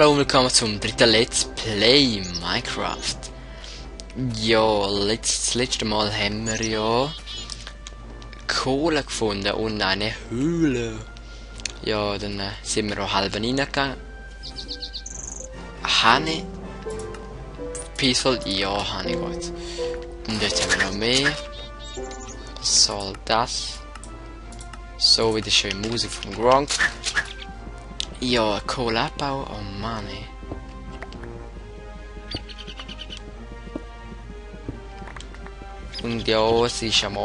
Hallo und willkommen zum dritten Let's Play Minecraft. Ja, das letzte Mal haben wir ja Kohle gefunden und eine Höhle. Ja, dann sind wir auch halb reingegangen. Habe ich Peaceful? Ja, habe ich gut. Und jetzt haben wir noch mehr. Was soll das? So, wieder schöne Musik von Gronk. Ja, Kohle abbauen, oh Mann ey. Und ja, es ist am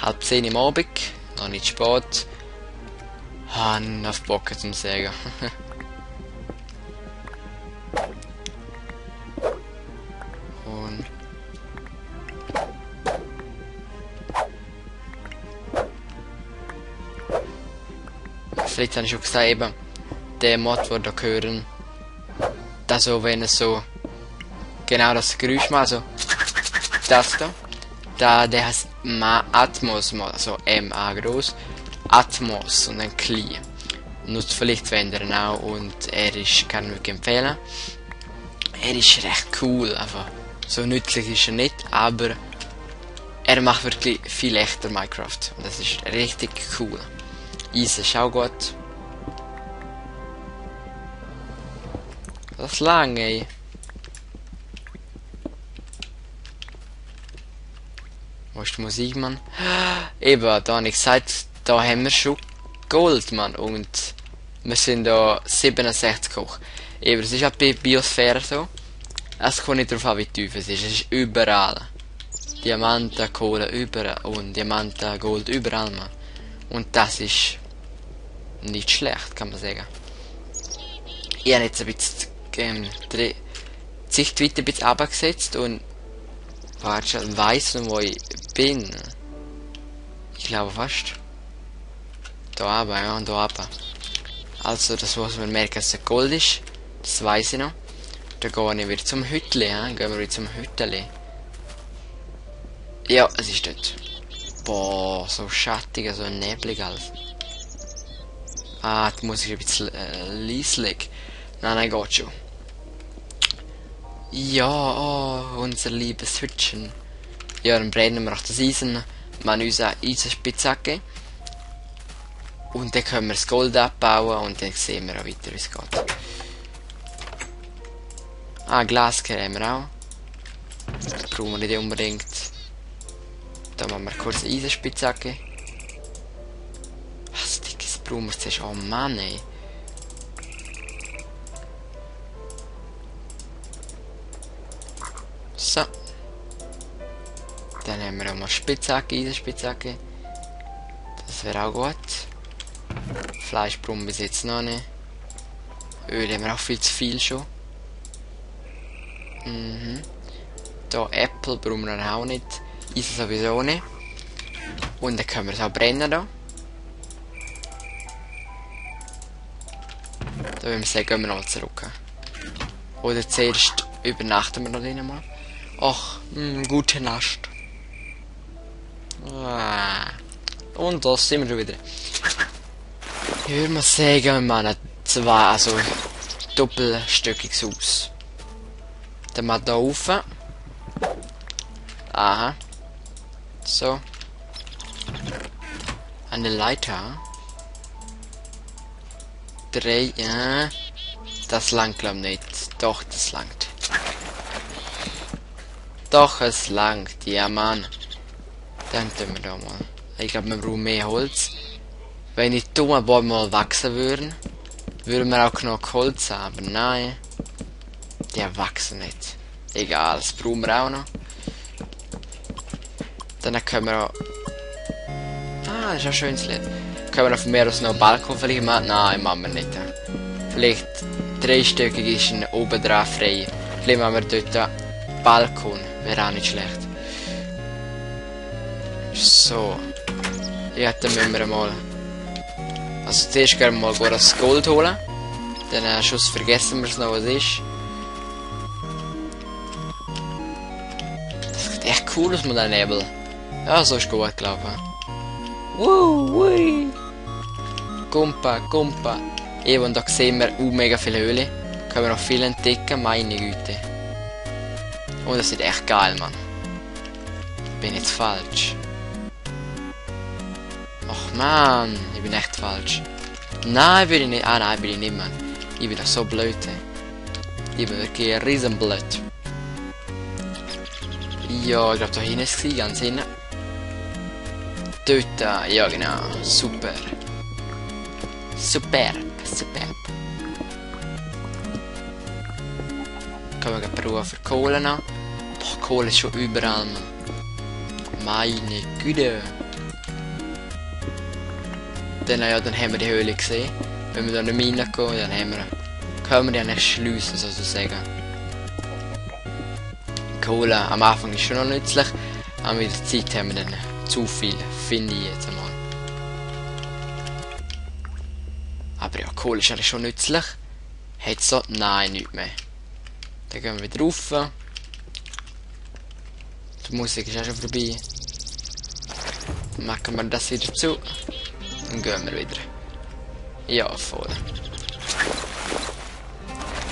halb 10 im Abend, noch nicht spät. Han auf Bock zum Sagen. Und vielleicht habe ich schon gesagt, eben, der Mod, den da hören, dass so, wenn es so genau das Geräusch macht, also das da, der heißt Atmos, also MA groß, Atmos und dann klein. Nutzt vielleicht wenn er auch und kann ich wirklich empfehlen. Er ist recht cool, einfach so nützlich ist er nicht, aber er macht wirklich viel echter Minecraft und das ist richtig cool. Easy, schau gut. Das ist lang, ey. Wo ist die Musik, Mann? Eben, da habe ich gesagt, da haben wir schon Gold, Mann. Und wir sind da 67 hoch. Eben, es ist halt bei Biosphäre so. Es kommt nicht darauf an, wie tief es ist überall. Diamanten, Kohle überall und Diamanten, Gold überall, Mann. Und das ist nicht schlecht, kann man sagen. Ich habe jetzt ein bisschen die Sichtweite ein bisschen runtergesetzt und warte, weiss noch, wo ich bin. Ich glaube fast. Da oben, ja, da oben. Also, das muss man merken, dass es Gold ist. Das weiss ich noch. Dann gehe ich wieder zum Hütli, ja. Gehen wir wieder zum Hütli. Ja, es ist dort. Boah, so schattig, so neblig alles. Ah, die Musik ist ein bisschen leislich. Nein, geht schon. Ja, oh, unser liebes Hütchen. Ja, dann brennen wir auch das Eisen. Wir haben unsere Eisenspitzhacke. Und dann können wir das Gold abbauen und dann sehen wir auch weiter, wie es geht. Ah, Glaskerne haben wir auch. Das brauchen wir nicht unbedingt. Da machen wir kurz eine Eisenspitzhacke. Was dickes brauchen wir zuerst? Oh Mann, ey. So. Dann haben wir auch mal Spitzhacke, Eisenspitzhacke. Das wäre auch gut. Fleisch brauchen wir bis jetzt noch nicht. Öl haben wir auch viel zu viel schon. Da Äpfel brauchen wir auch nicht. Eisen sowieso nicht. Und dann können wir es auch brennen da. Da würde ich sagen, gehen wir noch zurück. Oder zuerst übernachten wir noch drin mal. Ach, gute Nacht. Und da sind wir schon wieder. Ich würde mal sagen, wir machen also doppelstöckiges Haus. Dann mal da rauf. Aha. So. Eine Leiter. 3, ja. Das langt glaub nicht. Doch, das langt. Doch, es langt. Ja, Mann. Dann tun wir da mal. Ich glaube, wir brauchen mehr Holz. Wenn die dummen Bäume mal wachsen würden, würden wir auch genug Holz haben. Aber nein. Die wachsen nicht. Egal, das brauchen wir auch noch. Dann können wir auch... Ah, das ist ein schönes Lied. Können wir auf mehr als noch einen Balkon vielleicht machen? Nein, machen wir nicht. Vielleicht 3-stöckig ist ein oben dran frei. Vielleicht machen wir dort einen Balkon. Wäre auch nicht schlecht. So. Ja, dann müssen wir mal... Also zuerst gehen wir mal das Gold holen. Dann Schuss vergessen wir es noch, was ist. Das sieht echt cool aus mit dem Nebel. Ja, so ist gut, glaube ich. Wui. Kumpa, Kumpa. Eben, und da sehen wir mega viele Höhle. Können wir noch viel entdecken, meine Güte. Und das sieht echt geil, Mann. Bin jetzt falsch. Ach man, ich bin echt falsch. Nein, bin ich nicht. Ah nein, bin ich nicht, Mann. Ich bin doch so blöd. Ich bin wirklich riesen blöd. Ja, ich glaube da hinten ist es, ganz hinten. Dort, ja genau. Super. Superb, superb. Können wir probieren für Kohle noch. Boah, Kohle ist schon überall, Mann. Meine Güte. Dann haben wir die Höhle gesehen. Wenn wir da nicht mehr reingehen, dann können wir die eigentlich schliessen, sozusagen. Kohle am Anfang ist schon noch nützlich, aber mit der Zeit haben wir dann zu viel, finde ich jetzt einmal. Aber ja, Kohle ist eigentlich schon nützlich. Hat so? Nein, nicht mehr. Dann gehen wir wieder rauf. Die Musik ist auch schon vorbei. Dann machen wir das wieder zu. Dann gehen wir wieder. Ja, voll.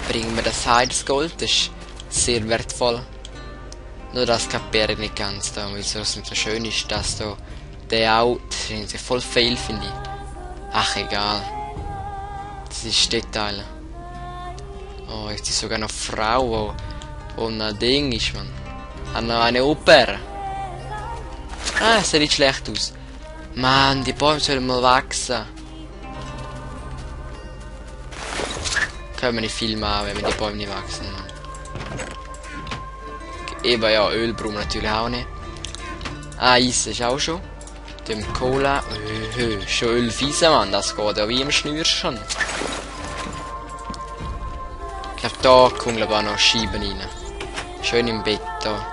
Bringen wir das heim, das Gold, das ist sehr wertvoll. Nur das kapiere ich nicht ganz da, weil es nicht so schön ist, dass da der auch, das ist voll fail, finde ich. Ach, egal. Das ist Detail. Oh, jetzt ist sogar noch Frau, wo ein Ding ist, man. Hat noch eine Oper. Ah, es sieht nicht schlecht aus. Mann, die Bäume sollen mal wachsen. Können wir nicht viel machen, wenn die Bäume nicht wachsen. Eben ja, Öl brauchen wir natürlich auch nicht. Ah, Eis ist auch schon. Dem Cola. Schon Öl fiesen, Mann. Das geht ja wie im Schnürchen. Ich glaube, da kommen auch noch Scheiben rein. Schön im Bett da.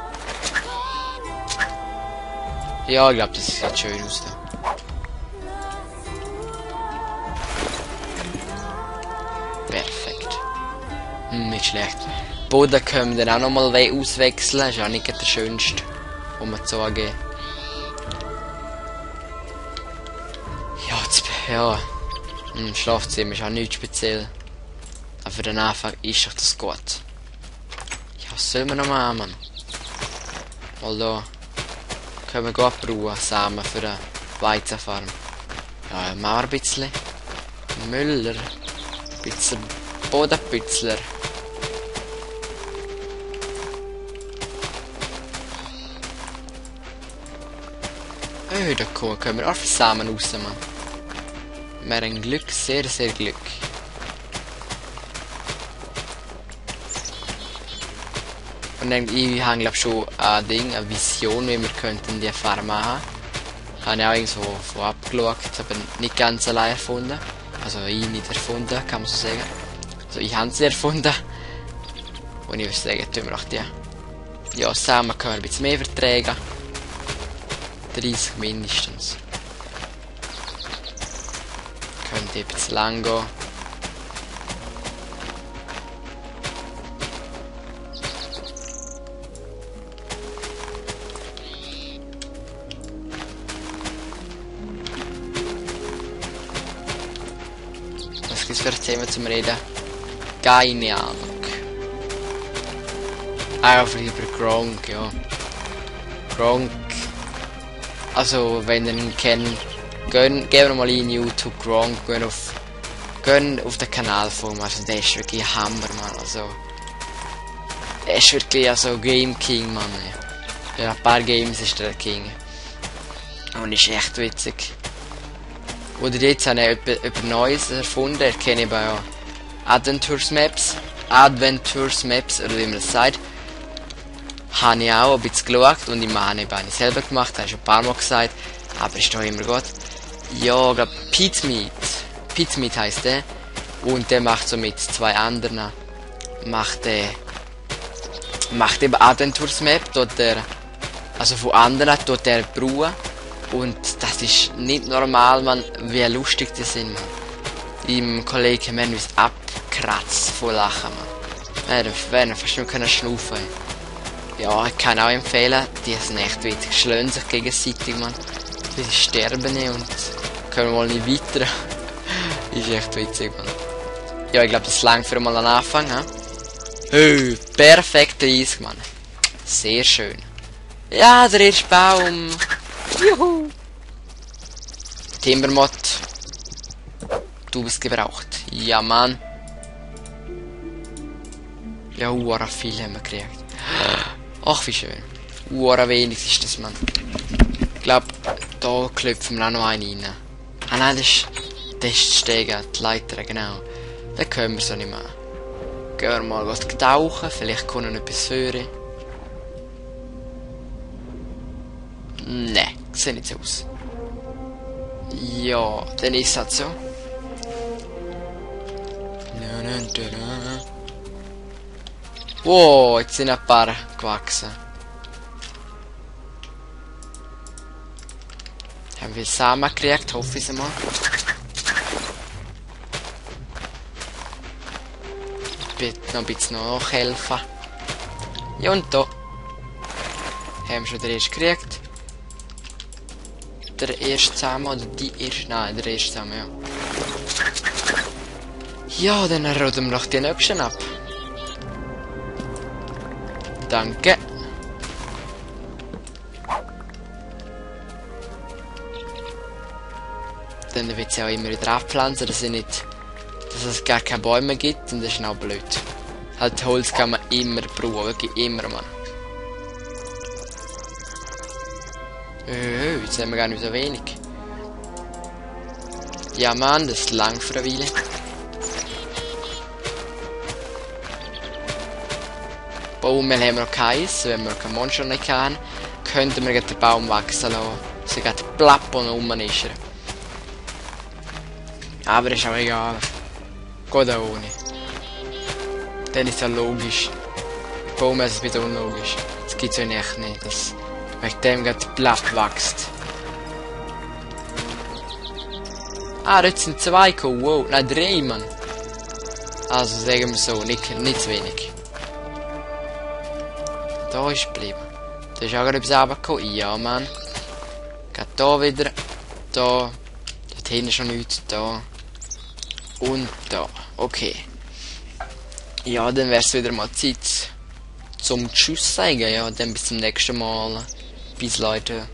Ja, ich glaube, das sieht schön aus da. Perfekt. Nicht schlecht. Boden können wir dann auch nochmal auswechseln. Ist auch nicht der schönste, um zu sagen. Ja, im Schlafzimmer ist auch nichts speziell. Aber für den Anfang ist doch das gut. Ja, was sollen wir noch machen, Mann? Mal da. Können wir gut brauchen, Samen für eine Weizenfarm. Ja, mal ein bisschen Müller. Ein bisschen Bodenpützler. Da können wir auch für Samen raus, Mann. Wir haben Glück, sehr, sehr Glück. Und dann, ich habe glaube schon ein Ding, eine Vision, wie wir könnten die Farm machen. Habe ich auch irgendwo von abgeschaut, aber nicht ganz allein erfunden. Also ich nicht erfunden, kann man so sagen. Also ich habe sie erfunden. Und ich würde sagen, tun wir auch die. Ja, Samen können wir ein bisschen mehr vertragen. 30 mindestens. Könnte ein bisschen lang gehen. Was gibt es für Themen zum Reden? Keine Ahnung. Einfach über Gronk, ja. Gronk. Also, wenn ihr ihn kennt, gehen wir mal in YouTube Gronk, gehen auf den Kanal von, also der ist wirklich ein Hammer, Mann, also der ist wirklich also Game King, Mann. Ja, ein paar Games ist der King und ist echt witzig. Oder jetzt habe ich etwas Neues erfunden, ich kenne eben ja Adventures Maps, oder wie man das sagt. Habe ich auch ein bisschen geschaut und ich habe eben eine selber gemacht, habe ich schon ein paar Mal gesagt, aber ist doch immer gut. Ja, ich glaube Pizmeat heisst der. Und der macht so mit zwei anderen, macht eben Adventures Map, also von anderen, tut der Brühe. Und das ist nicht normal, man, wie lustig die sind, man. Im Kollegen haben wir uns abkratzt von Lachen, man. Wir werden fast nur schnaufen. Ja, ich kann auch empfehlen, die sind echt witzig, schlönen sich gegenseitig, man. Die sterben nicht und können mal nicht weiter. Ist echt witzig, man. Ja, ich glaube, das langt für mal an Anfang, ha? Hey, perfekt 30, Mann. Sehr schön. Ja, der erste Baum. Juhu. Timbermod. Du bist gebraucht. Ja, Mann. Ja, viel haben wir gekriegt. Ach, wie schön. Wenig ist das, Mann. Ich glaube, da klopfen wir auch noch einen rein. Ah nein, das ist die Stege, die Leiter, genau. Da können wir so nicht mehr. Gehen wir mal was tauchen, vielleicht kommt noch etwas führen. Ne, sieht nicht so aus. Ja, dann ist es halt so. Wow, jetzt sind ein paar gewachsen. Haben wir Samen gekriegt, hoffe ich mal. Bitte noch ein bisschen nachhelfen. Ja, und da haben wir schon den ersten gekriegt. Der erste Samen oder die erste? Nein, der erste Samen, ja. Ja, dann roden wir noch die nächsten ab. Danke. Dann wird es ja auch immer wieder abpflanzen, dass es gar keine Bäume gibt, und das ist auch blöd. Halt Holz kann man immer brauchen, wirklich immer, Mann. Jetzt haben wir gar nicht so wenig. Ja, Mann, das ist lang für eine Weile. Baummehl haben wir noch keins, wenn wir kein Monster nicht haben, könnten wir den Baum wachsen lassen. Sie geht plapp und rum ist er. Aber ist auch egal. Geht auch ohne. Dann ist ja logisch. Baum ist ein bisschen unlogisch. Das gibt es ja echt nicht, dass wegen dem geht platt wächst. Ah, dort sind 2 gekommen. Wow, nein, 3, Mann. Also sagen wir so, nicht zu wenig. Da ist geblieben. Da ist auch gerade etwas runtergekommen. Ja, Mann. Geht da wieder. Da. Dort hinten schon nichts. Da. Und da. Okay. Ja, dann wäre es wieder mal Zeit zum Tschüss sagen. Ja, dann bis zum nächsten Mal. Bis, Leute.